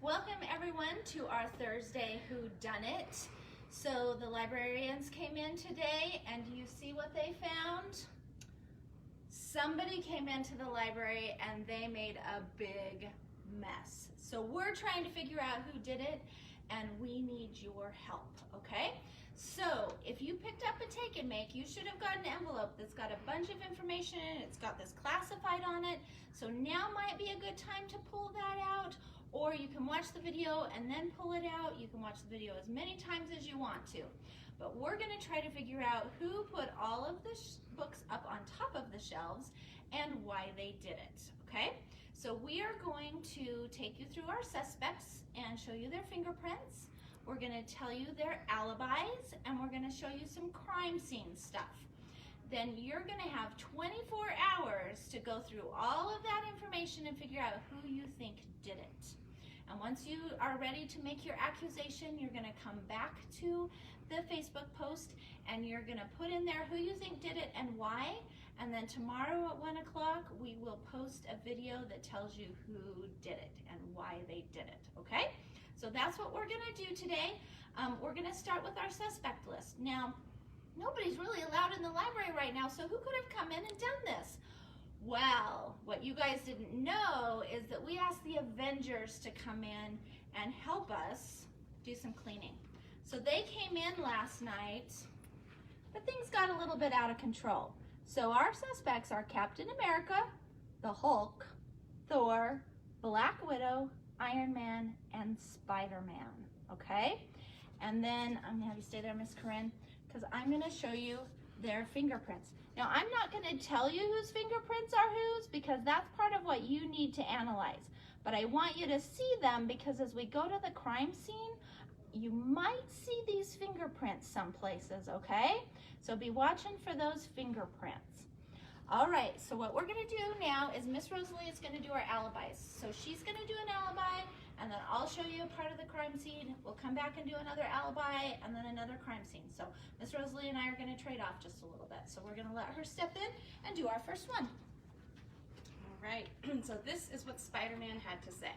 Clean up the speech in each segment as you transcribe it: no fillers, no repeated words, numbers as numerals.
Welcome everyone to our Thursday Whodunit. So the librarians came in today and do you see what they found? Somebody came into the library and they made a big mess. So we're trying to figure out who did it and we need your help, okay? So if you picked up a take and make, you should have got an envelope that's got a bunch of information in it. It's got this classified on it. So now might be a good time to pull that out, or you can watch the video and then pull it out. You can watch the video as many times as you want to. But we're going to try to figure out who put all of the books up on top of the shelves and why they did it, okay? So we are going to take you through our suspects and show you their fingerprints. We're going to tell you their alibis, and we're going to show you some crime scene stuff. Then you're going to have 24 hours to go through all of that information and figure out who you think did it. And once you are ready to make your accusation, you're going to come back to the Facebook post and you're going to put in there who you think did it and why. And then tomorrow at 1 o'clock, we will post a video that tells you who did it and why they did it, okay? So that's what we're going to do today. We're going to start with our suspect list. Now, nobody's really allowed in the library right now, so who could have come in and done this? Well, what you guys didn't know is that we asked the Avengers to come in and help us do some cleaning. So they came in last night, but things got a little bit out of control. So our suspects are Captain America, the Hulk, Thor, Black Widow, Iron Man, and Spider-Man, okay? And then, I'm gonna have you stay there, Miss Corinne, because I'm gonna show you their fingerprints. Now, I'm not gonna tell you whose fingerprints are whose, because that's part of what you need to analyze. But I want you to see them, because as we go to the crime scene, you might see these fingerprints some places, okay? So be watching for those fingerprints. All right, so what we're gonna do now is Miss Rosalie is gonna do our alibis. So she's gonna do an alibi, and then I'll show you a part of the crime scene. We'll come back and do another alibi, and then another crime scene. So Miss Rosalie and I are gonna trade off just a little bit. So we're gonna let her step in and do our first one. All right, so this is what SpiderMan had to say.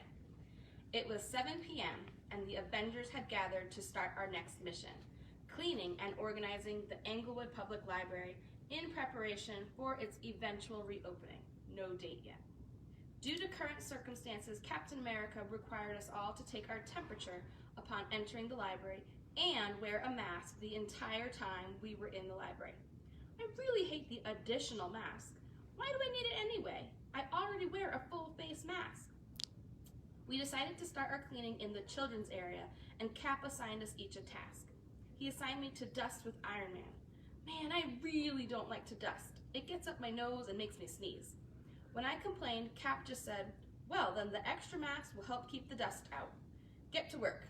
It was 7 p.m. and the Avengers had gathered to start our next mission, cleaning and organizing the Englewood Public Library in preparation for its eventual reopening. No date yet. Due to current circumstances, Captain America required us all to take our temperature upon entering the library and wear a mask the entire time we were in the library. I really hate the additional mask. Why do I need it anyway? I already wear a full face mask. We decided to start our cleaning in the children's area, and Cap assigned us each a task. He assigned me to dust with Iron Man. Man, I really don't like to dust. It gets up my nose and makes me sneeze. When I complained, Cap just said, well, then the extra mask will help keep the dust out. Get to work.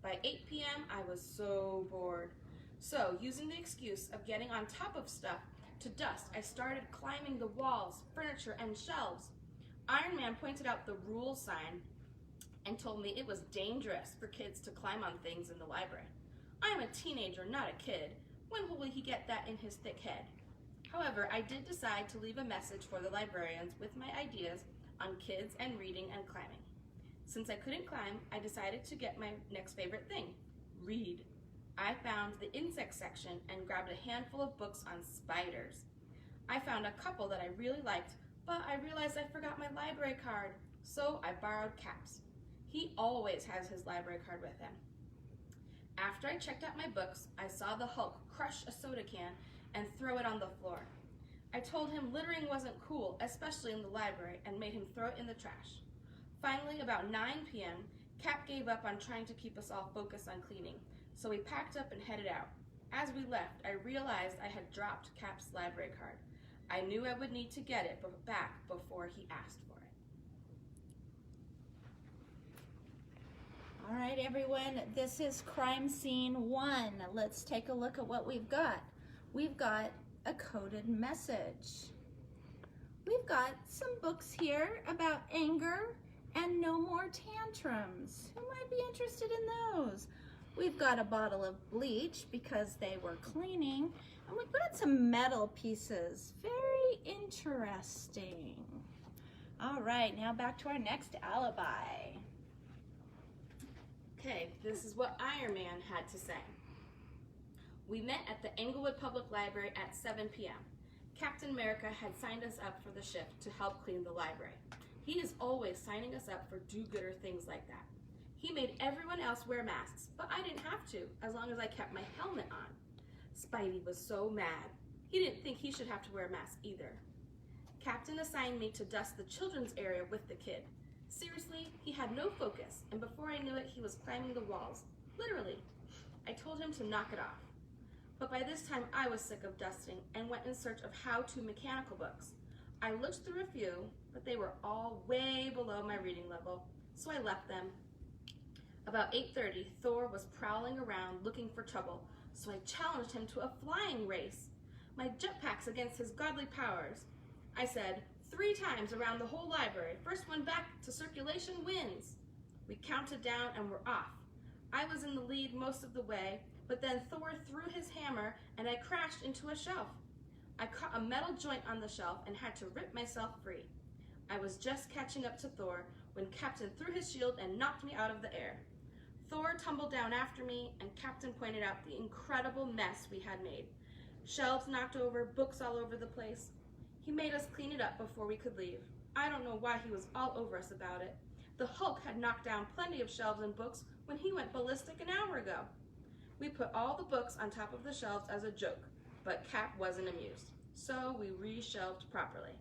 By 8 p.m., I was so bored. So, using the excuse of getting on top of stuff to dust, I started climbing the walls, furniture, and shelves. Iron Man pointed out the rule sign and told me it was dangerous for kids to climb on things in the library. I'm a teenager, not a kid. When will he get that in his thick head? However, I did decide to leave a message for the librarians with my ideas on kids and reading and climbing. Since I couldn't climb, I decided to get my next favorite thing, read. I found the insect section and grabbed a handful of books on spiders. I found a couple that I really liked, but I realized I forgot my library card, so I borrowed Cap's. He always has his library card with him. After I checked out my books, I saw the Hulk crush a soda can and throw it on the floor. I told him littering wasn't cool, especially in the library, and made him throw it in the trash. Finally, about 9 p.m., Cap gave up on trying to keep us all focused on cleaning, so we packed up and headed out. As we left, I realized I had dropped Cap's library card. I knew I would need to get it back before he asked for it. All right, everyone, this is crime scene 1. Let's take a look at what we've got. We've got a coded message. We've got some books here about anger and no more tantrums. Who might be interested in those? We've got a bottle of bleach because they were cleaning, and we've got some metal pieces. Very interesting. All right, now back to our next alibi. Okay, this is what Iron Man had to say. We met at the Englewood Public Library at 7 p.m. Captain America had signed us up for the shift to help clean the library. He is always signing us up for do-gooder things like that. He made everyone else wear masks, but I didn't have to, as long as I kept my helmet on. Spidey was so mad. He didn't think he should have to wear a mask either. Captain assigned me to dust the children's area with the kid. Seriously, he had no focus, and before I knew it, he was climbing the walls. Literally. I told him to knock it off. But by this time, I was sick of dusting and went in search of how-to mechanical books. I looked through a few, but they were all way below my reading level, so I left them. About 8:30, Thor was prowling around looking for trouble, so I challenged him to a flying race. My jetpack's against his godly powers. I said, 3 times around the whole library. First one back to circulation wins. We counted down and were off. I was in the lead most of the way, but then Thor threw his hammer and I crashed into a shelf. I caught a metal joint on the shelf and had to rip myself free. I was just catching up to Thor when Captain threw his shield and knocked me out of the air. Thor tumbled down after me and Captain pointed out the incredible mess we had made. Shelves knocked over, books all over the place. He made us clean it up before we could leave. I don't know why he was all over us about it. The Hulk had knocked down plenty of shelves and books when he went ballistic an hour ago. We put all the books on top of the shelves as a joke, but Cap wasn't amused, so we re-shelved properly.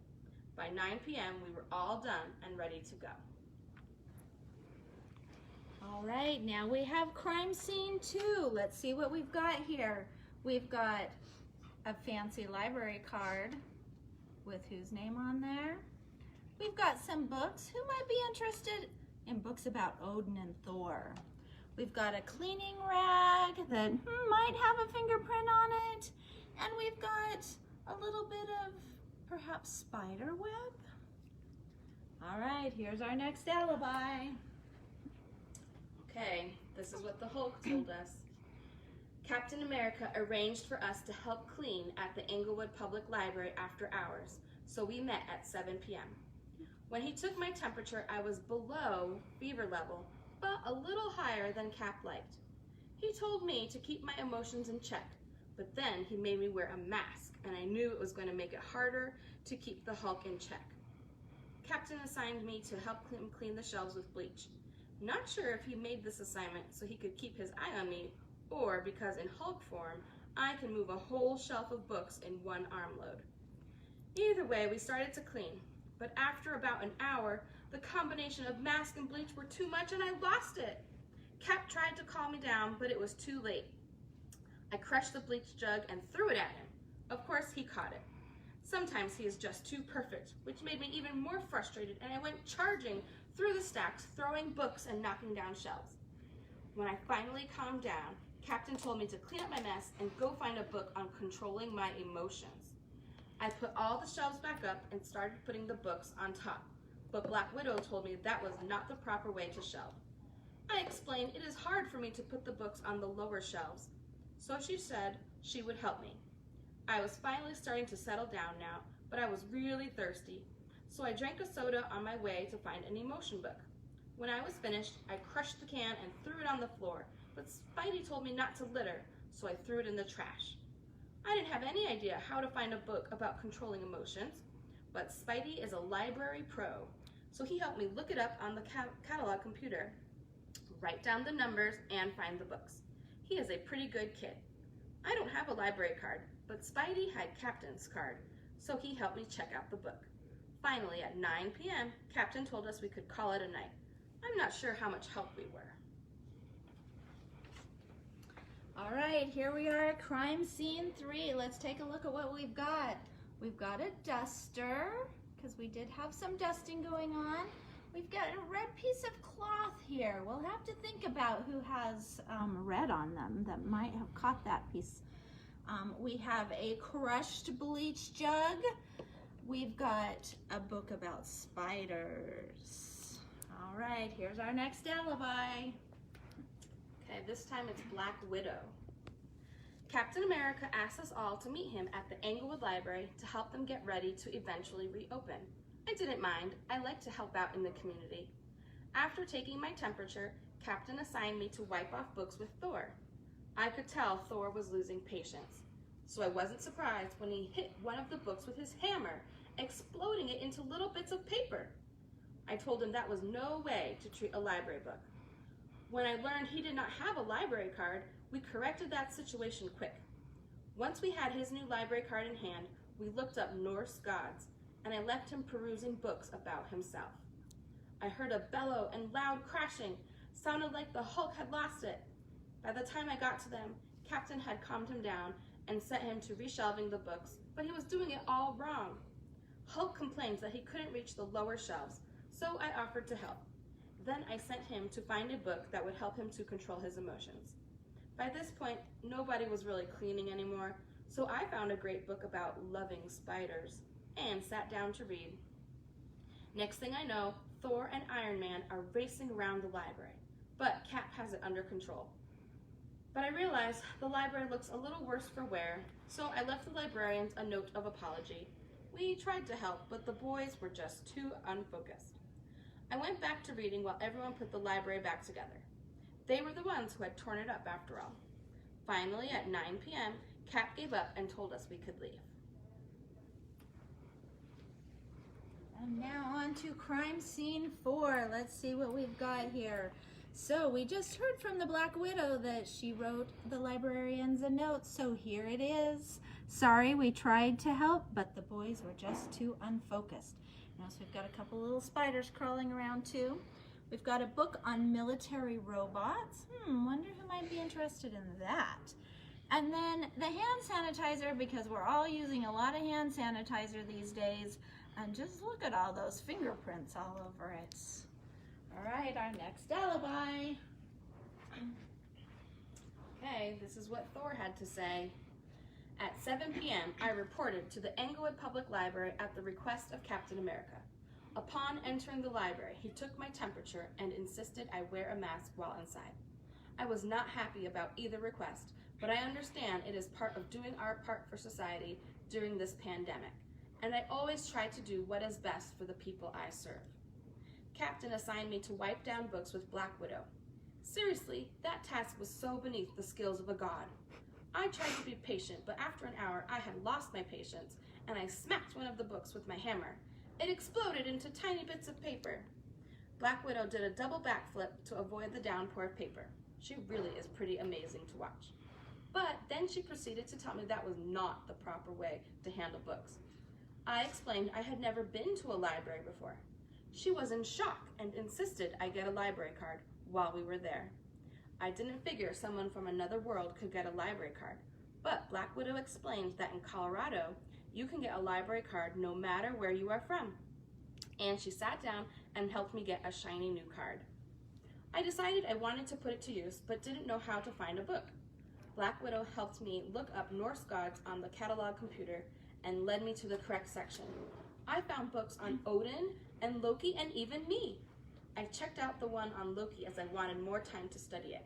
By 9 p.m., we were all done and ready to go. All right, now we have crime scene 2. Let's see what we've got here. We've got a fancy library card with whose name on there. We've got some books. Who might be interested in books about Odin and Thor? We've got a cleaning rag that might have a fingerprint on it. And we've got a little bit of perhaps spider web. All right, here's our next alibi. Okay, this is what the Hulk told us. Captain America arranged for us to help clean at the Englewood Public Library after hours, so we met at 7 p.m. When he took my temperature, I was below fever level, but a little higher than Cap liked. He told me to keep my emotions in check, but then he made me wear a mask, and I knew it was going to make it harder to keep the Hulk in check. Captain assigned me to help him clean the shelves with bleach. Not sure if he made this assignment so he could keep his eye on me, or because in Hulk form, I can move a whole shelf of books in one armload. Either way, we started to clean, but after about an hour, the combination of mask and bleach were too much and I lost it. Cap tried to calm me down, but it was too late. I crushed the bleach jug and threw it at him. Of course, he caught it. Sometimes he is just too perfect, which made me even more frustrated, and I went charging through the stacks, throwing books and knocking down shelves. When I finally calmed down, Captain told me to clean up my mess and go find a book on controlling my emotions. I put all the shelves back up and started putting the books on top, but Black Widow told me that was not the proper way to shelve. I explained it is hard for me to put the books on the lower shelves, so she said she would help me. I was finally starting to settle down now, but I was really thirsty, so I drank a soda on my way to find an emotion book. When I was finished, I crushed the can and threw it on the floor, but Spidey told me not to litter, so I threw it in the trash. I didn't have any idea how to find a book about controlling emotions, but Spidey is a library pro, so he helped me look it up on the catalog computer, write down the numbers, and find the books. He is a pretty good kid. I don't have a library card, but Spidey had Captain's card, so he helped me check out the book. Finally, at 9 p.m., Captain told us we could call it a night. I'm not sure how much help we were. All right, here we are at crime scene 3. Let's take a look at what we've got. We've got a duster, because we did have some dusting going on. We've got a red piece of cloth here. We'll have to think about who has red on them that might have caught that piece. We have a crushed bleach jug. We've got a book about spiders. All right, here's our next alibi. Okay, this time it's Black Widow. Captain America asked us all to meet him at the Englewood Library to help them get ready to eventually reopen. I didn't mind. I like to help out in the community. After taking my temperature, Captain assigned me to wipe off books with Thor. I could tell Thor was losing patience, so I wasn't surprised when he hit one of the books with his hammer, exploding it into little bits of paper. I told him that was no way to treat a library book. When I learned he did not have a library card, we corrected that situation quick. Once we had his new library card in hand, we looked up Norse gods, and I left him perusing books about himself. I heard a bellow and loud crashing, sounded like the Hulk had lost it. By the time I got to them, Captain had calmed him down and sent him to reshelving the books, but he was doing it all wrong. Hulk complained that he couldn't reach the lower shelves, so I offered to help. Then I sent him to find a book that would help him to control his emotions. By this point, nobody was really cleaning anymore, so I found a great book about loving spiders and sat down to read. Next thing I know, Thor and Iron Man are racing around the library, but Cap has it under control. But I realized the library looks a little worse for wear, so I left the librarians a note of apology. We tried to help, but the boys were just too unfocused. I went back to reading while everyone put the library back together. They were the ones who had torn it up after all. Finally, at 9 p.m., Cap gave up and told us we could leave. And now on to crime scene 4. Let's see what we've got here. So we just heard from the Black Widow that she wrote the librarians a note, so here it is. Sorry, we tried to help, but the boys were just too unfocused. Now, so we've got a couple little spiders crawling around too. We've got a book on military robots. Wonder who might be interested in that. And then the hand sanitizer, because we're all using a lot of hand sanitizer these days. And just look at all those fingerprints all over it. All right, our next alibi. Okay, this is what Thor had to say. At 7 p.m., I reported to the Englewood Public Library at the request of Captain America. Upon entering the library, he took my temperature and insisted I wear a mask while inside. I was not happy about either request, but I understand it is part of doing our part for society during this pandemic, and I always try to do what is best for the people I serve. Captain assigned me to wipe down books with Black Widow. Seriously, that task was so beneath the skills of a god. I tried to be patient, but after an hour I had lost my patience, and I smacked one of the books with my hammer. It exploded into tiny bits of paper. Black Widow did a double backflip to avoid the downpour of paper. She really is pretty amazing to watch. But then she proceeded to tell me that was not the proper way to handle books. I explained I had never been to a library before. She was in shock and insisted I get a library card while we were there. I didn't figure someone from another world could get a library card, but Black Widow explained that in Colorado, you can get a library card no matter where you are from. And she sat down and helped me get a shiny new card. I decided I wanted to put it to use, but didn't know how to find a book. Black Widow helped me look up Norse gods on the catalog computer and led me to the correct section. I found books on Odin and Loki and even me. I checked out the one on Loki as I wanted more time to study it.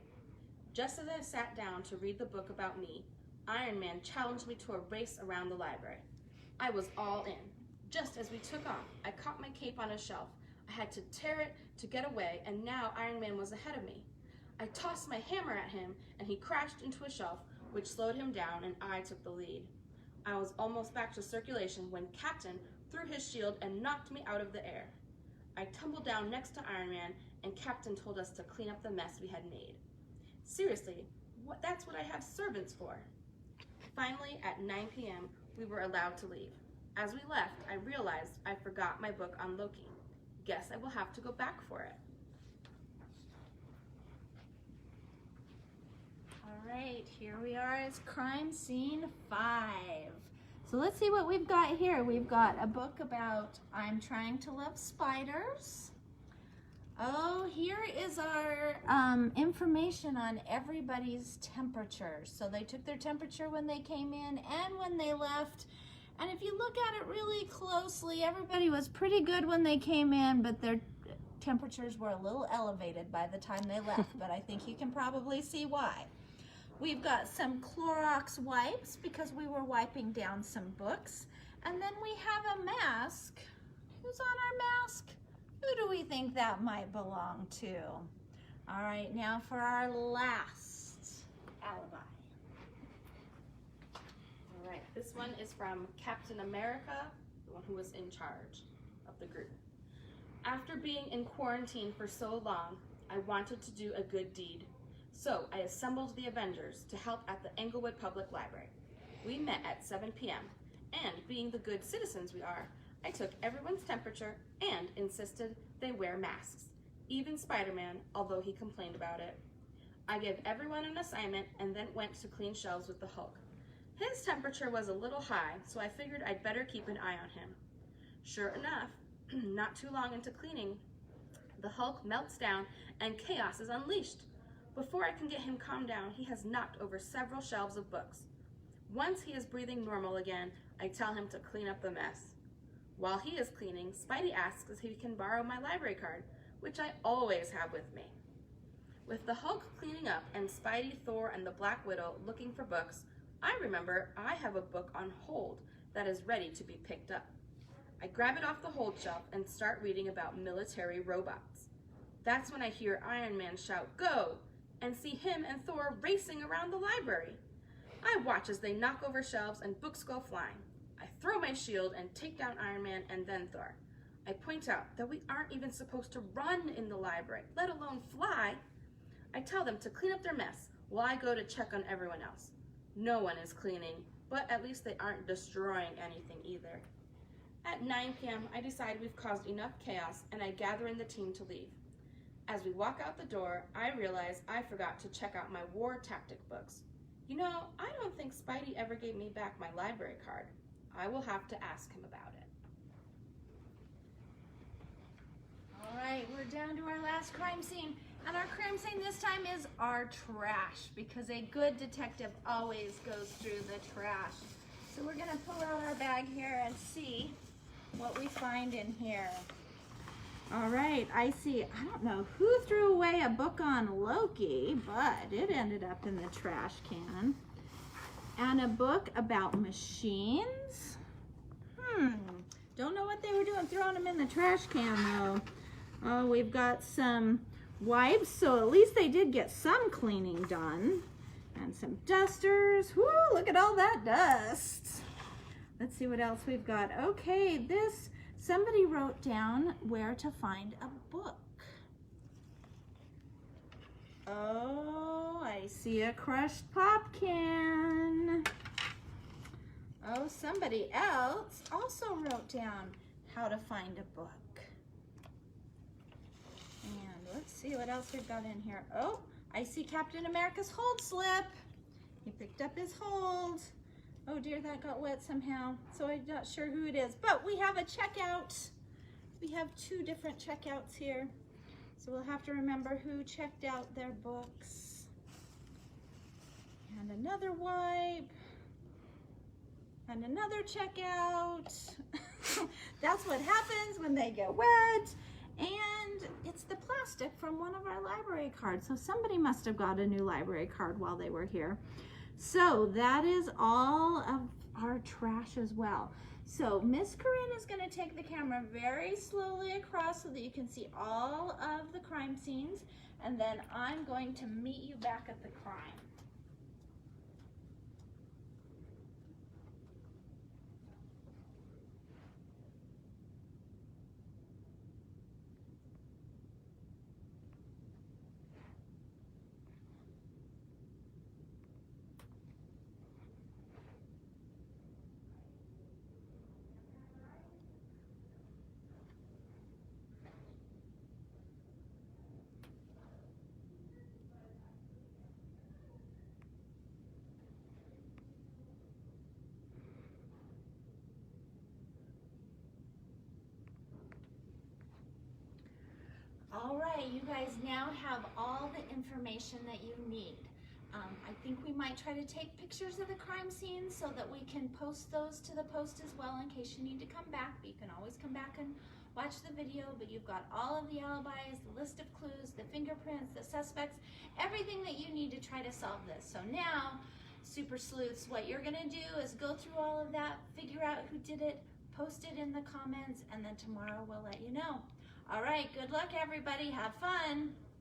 Just as I sat down to read the book about me, Iron Man challenged me to a race around the library. I was all in. Just as we took off, I caught my cape on a shelf. I had to tear it to get away, and now Iron Man was ahead of me. I tossed my hammer at him, and he crashed into a shelf, which slowed him down, and I took the lead. I was almost back to circulation when Captain threw his shield and knocked me out of the air. I tumbled down next to Iron Man, and Captain told us to clean up the mess we had made. Seriously, that's what I have servants for. Finally, at 9 p.m., we were allowed to leave. As we left, I realized I forgot my book on Loki. Guess I will have to go back for it. All right, here we are as crime scene 5. So let's see what we've got here. We've got a book about I'm trying to love spiders. Oh, here is our information on everybody's temperature. So they took their temperature when they came in and when they left. And if you look at it really closely, everybody was pretty good when they came in, but their temperatures were a little elevated by the time they left. But I think you can probably see why. We've got some Clorox wipes because we were wiping down some books. And then we have a mask. Who's on our mask? Who do we think that might belong to? All right, now for our last alibi. All right, this one is from Captain America, the one who was in charge of the group. After being in quarantine for so long, I wanted to do a good deed. So I assembled the Avengers to help at the Englewood Public Library. We met at 7 p.m. and being the good citizens we are, I took everyone's temperature and insisted they wear masks, even Spider-Man, although he complained about it. I gave everyone an assignment and then went to clean shelves with the Hulk. His temperature was a little high, so I figured I'd better keep an eye on him. Sure enough, not too long into cleaning, the Hulk melts down and chaos is unleashed. Before I can get him calmed down, he has knocked over several shelves of books. Once he is breathing normal again, I tell him to clean up the mess. While he is cleaning, Spidey asks if he can borrow my library card, which I always have with me. With the Hulk cleaning up and Spidey, Thor, and the Black Widow looking for books, I remember I have a book on hold that is ready to be picked up. I grab it off the hold shelf and start reading about military robots. That's when I hear Iron Man shout, "Go!" and see him and Thor racing around the library. I watch as they knock over shelves and books go flying. I throw my shield and take down Iron Man and then Thor. I point out that we aren't even supposed to run in the library, let alone fly. I tell them to clean up their mess while I go to check on everyone else. No one is cleaning, but at least they aren't destroying anything either. At 9 p.m., I decide we've caused enough chaos and I gather in the team to leave. As we walk out the door, I realize I forgot to check out my war tactic books. You know, I don't think Spidey ever gave me back my library card. I will have to ask him about it. All right, we're down to our last crime scene. And our crime scene this time is our trash, because a good detective always goes through the trash. So we're gonna pull out our bag here and see what we find in here. All right, I see, I don't know who threw away a book on Loki, but it ended up in the trash can. And a book about machines. Don't know what they were doing throwing them in the trash can though. Oh, we've got some wipes, so at least they did get some cleaning done. And some dusters. Whoo, look at all that dust. Let's see what else we've got. Okay, somebody wrote down where to find a book. Oh, I see a crushed pop can. Oh, somebody else also wrote down how to find a book. And let's see what else we've got in here. Oh, I see Captain America's hold slip. He picked up his hold. Oh dear, that got wet somehow. So I'm not sure who it is, but we have a checkout. We have 2 different checkouts here. So we'll have to remember who checked out their books. And another wipe. And another checkout. That's what happens when they get wet. And it's the plastic from one of our library cards. So somebody must have got a new library card while they were here. So that is all of our trash as well. So Miss Corinne is going to take the camera very slowly across so that you can see all of the crime scenes. And then I'm going to meet you back at the crime. All right, you guys now have all the information that you need. I think we might try to take pictures of the crime scenes so that we can post those to the post as well in case you need to come back. But you can always come back and watch the video, but you've got all of the alibis, the list of clues, the fingerprints, the suspects, everything that you need to try to solve this. So now, Super Sleuths, what you're gonna do is go through all of that, figure out who did it, post it in the comments, and then tomorrow we'll let you know. All right, good luck everybody, have fun.